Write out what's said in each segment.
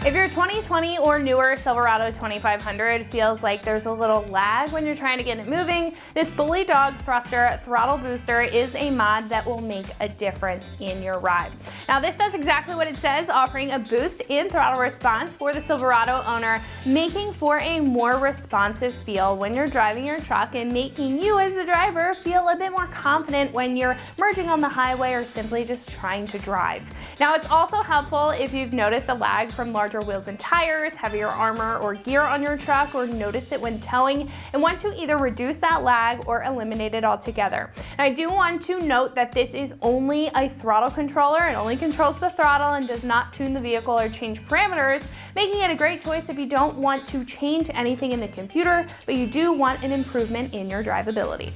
If your 2020 or newer Silverado 2500 feels like there's a little lag when you're trying to get it moving, this Bully Dog Thruster Throttle Booster is a mod that will make a difference in your ride. Now this does exactly what it says, offering a boost in throttle response for the Silverado owner, making for a more responsive feel when you're driving your truck and making you as the driver feel a bit more confident when you're merging on the highway or simply just trying to drive. Now it's also helpful if you've noticed a lag from larger wheels and tires, heavier armor or gear on your truck, or notice it when towing and want to either reduce that lag or eliminate it altogether. And I do want to note that this is only a throttle controller. It only controls the throttle and does not tune the vehicle or change parameters, making it a great choice if you don't want to change anything in the computer, but you do want an improvement in your drivability.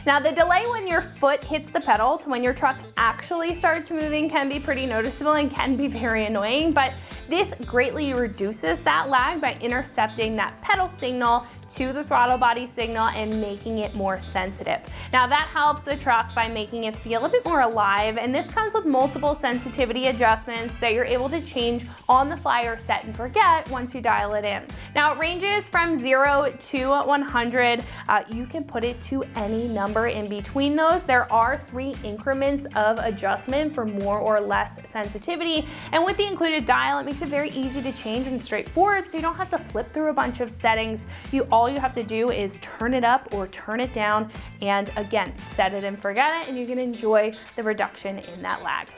Now the delay when your foot hits the pedal to when your truck actually starts moving can be pretty noticeable and can be very annoying, but this greatly reduces that lag by intercepting that pedal signal to the throttle body signal and making it more sensitive. Now that helps the truck by making it feel a bit more alive, and this comes with multiple sensitivity adjustments that you're able to change on the fly or set and forget once you dial it in. Now it ranges from 0 to 100. You can put it to any number in between those. There are 3 increments of adjustment for more or less sensitivity, and with the included dial it makes it very easy to change and straightforward, so you don't have to flip through a bunch of settings. All you have to do is turn it up or turn it down, and again, set it and forget it, and you can enjoy the reduction in that lag.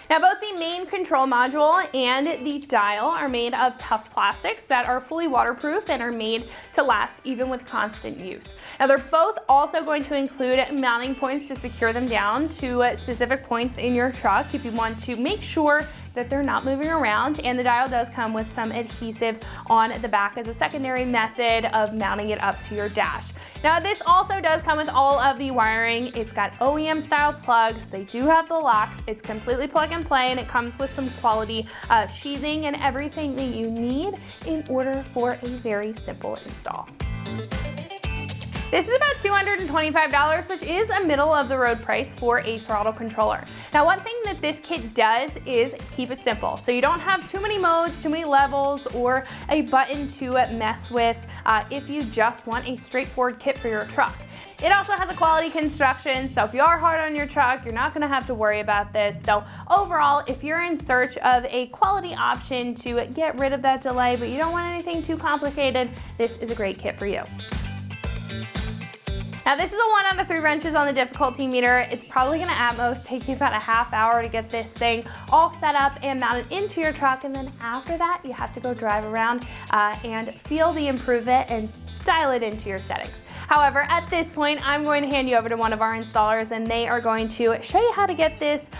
Now both the main control module and the dial are made of tough plastics that are fully waterproof and are made to last even with constant use. Now they're both also going to include mounting points to secure them down to specific points in your truck if you want to make sure that they're not moving around, and the dial does come with some adhesive on the back as a secondary method of mounting it up to your dash. Now this also does come with all of the wiring. It's got OEM style plugs, they do have the locks, it's completely plug and play, and it comes with some quality sheathing and everything that you need in order for a very simple install. This is about $225, which is a middle of the road price for a throttle controller. Now one thing that this kit does is keep it simple. So you don't have too many modes, too many levels, or a button to mess with if you just want a straightforward kit for your truck. It also has a quality construction, so if you are hard on your truck, you're not gonna have to worry about this. So overall, if you're in search of a quality option to get rid of that delay, but you don't want anything too complicated, this is a great kit for you. Now this is a 1 out of 3 wrenches on the difficulty meter. It's probably gonna at most take you about a half hour to get this thing all set up and mounted into your truck, and then after that you have to go drive around and feel the improvement and dial it into your settings. However, at this point I'm going to hand you over to one of our installers, and they are going to show you how to get this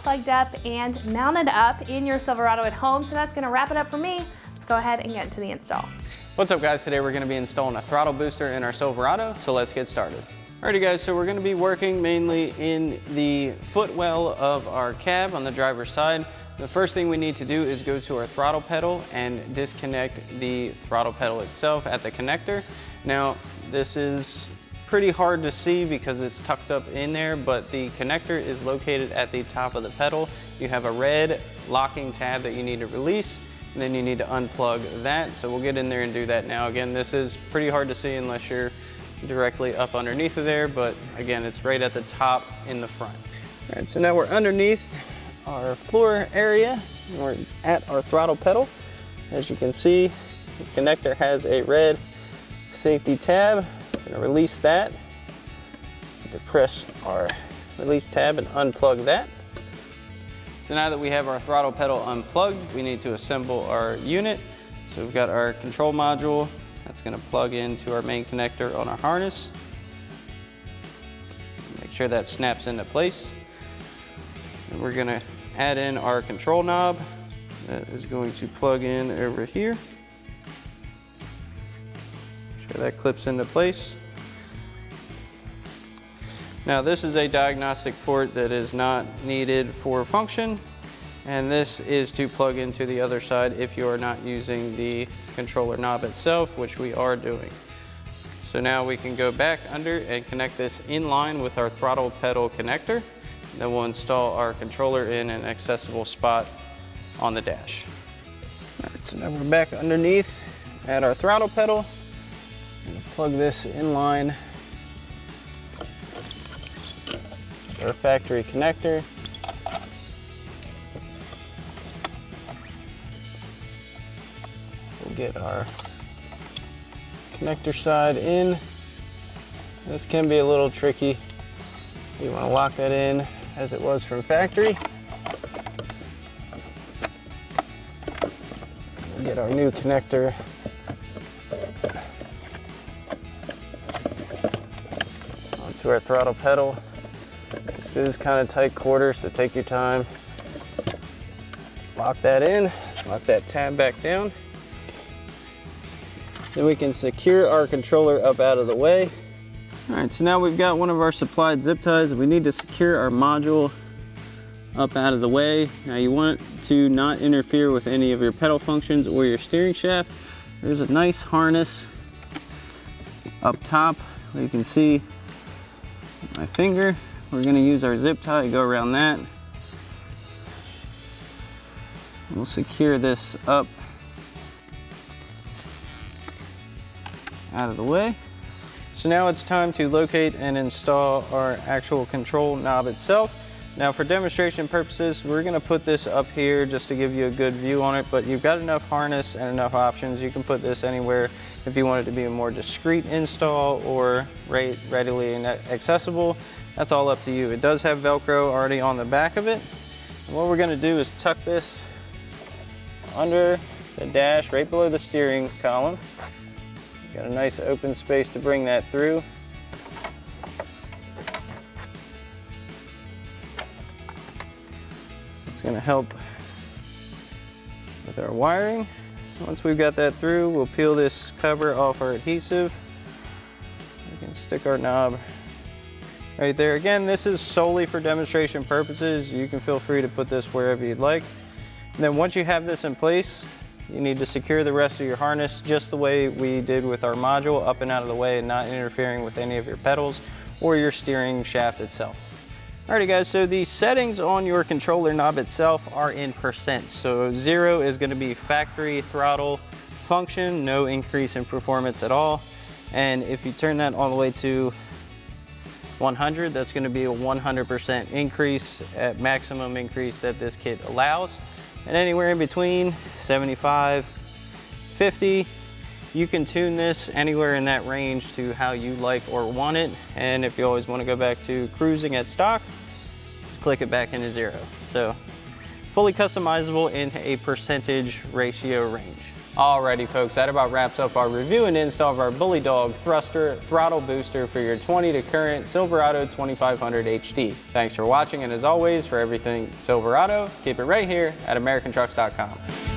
plugged up and mounted up in your Silverado at home. So that's gonna wrap it up for me. Let's go ahead and get into the install. What's up guys, today we're going to be installing a throttle booster in our Silverado, so let's get started. Alrighty guys, so we're going to be working mainly in the footwell of our cab on the driver's side. The first thing we need to do is go to our throttle pedal and disconnect the throttle pedal itself at the connector. Now this is pretty hard to see because it's tucked up in there, but the connector is located at the top of the pedal. You have a red locking tab that you need to release, and then you need to unplug that. So we'll get in there and do that now. Again, this is pretty hard to see unless you're directly up underneath of there, but again, it's right at the top in the front. All right, so now we're underneath our floor area, and we're at our throttle pedal. As you can see, the connector has a red safety tab. I'm gonna release that, depress our release tab and unplug that. So now that we have our throttle pedal unplugged, we need to assemble our unit. So we've got our control module that's going to plug into our main connector on our harness. Make sure that snaps into place. And we're going to add in our control knob that is going to plug in over here. Make sure that clips into place. Now this is a diagnostic port that is not needed for function, and this is to plug into the other side if you are not using the controller knob itself, which we are doing. So now we can go back under and connect this in line with our throttle pedal connector. Then we'll install our controller in an accessible spot on the dash. All right, so now we're back underneath at our throttle pedal. I'm gonna plug this in line with our factory connector. We'll get our connector side in. This can be a little tricky. You want to lock that in as it was from factory. We'll get our new connector onto our throttle pedal. This is kind of tight quarters, so take your time. Lock that in, lock that tab back down. Then we can secure our controller up out of the way. All right, so now we've got one of our supplied zip ties. We need to secure our module up out of the way. Now you want to not interfere with any of your pedal functions or your steering shaft. There's a nice harness up top where you can see my finger. We're gonna use our zip tie to go around that. We'll secure this up out of the way. So now it's time to locate and install our actual control knob itself. Now for demonstration purposes, we're gonna put this up here just to give you a good view on it, but you've got enough harness and enough options. You can put this anywhere if you want it to be a more discreet install or readily accessible. That's all up to you. It does have Velcro already on the back of it. And what we're gonna do is tuck this under the dash right below the steering column. Got a nice open space to bring that through. It's going to help with our wiring. Once we've got that through, we'll peel this cover off our adhesive. We can stick our knob right there. Again, this is solely for demonstration purposes. You can feel free to put this wherever you'd like. And then once you have this in place, you need to secure the rest of your harness just the way we did with our module, up and out of the way and not interfering with any of your pedals or your steering shaft itself. Alrighty guys, so the settings on your controller knob itself are in %. So 0 is going to be factory throttle function, no increase in performance at all. And if you turn that all the way to 100, that's going to be a 100% increase at maximum increase that this kit allows. And anywhere in between, 75, 50, you can tune this anywhere in that range to how you like or want it. And if you always want to go back to cruising at stock, just click it back into 0. So fully customizable in a percentage ratio range. Alrighty folks, that about wraps up our review and install of our Bully Dog Thruster Throttle Booster for your 20 to current Silverado 2500 HD. Thanks for watching, and as always, for everything Silverado, keep it right here at AmericanTrucks.com.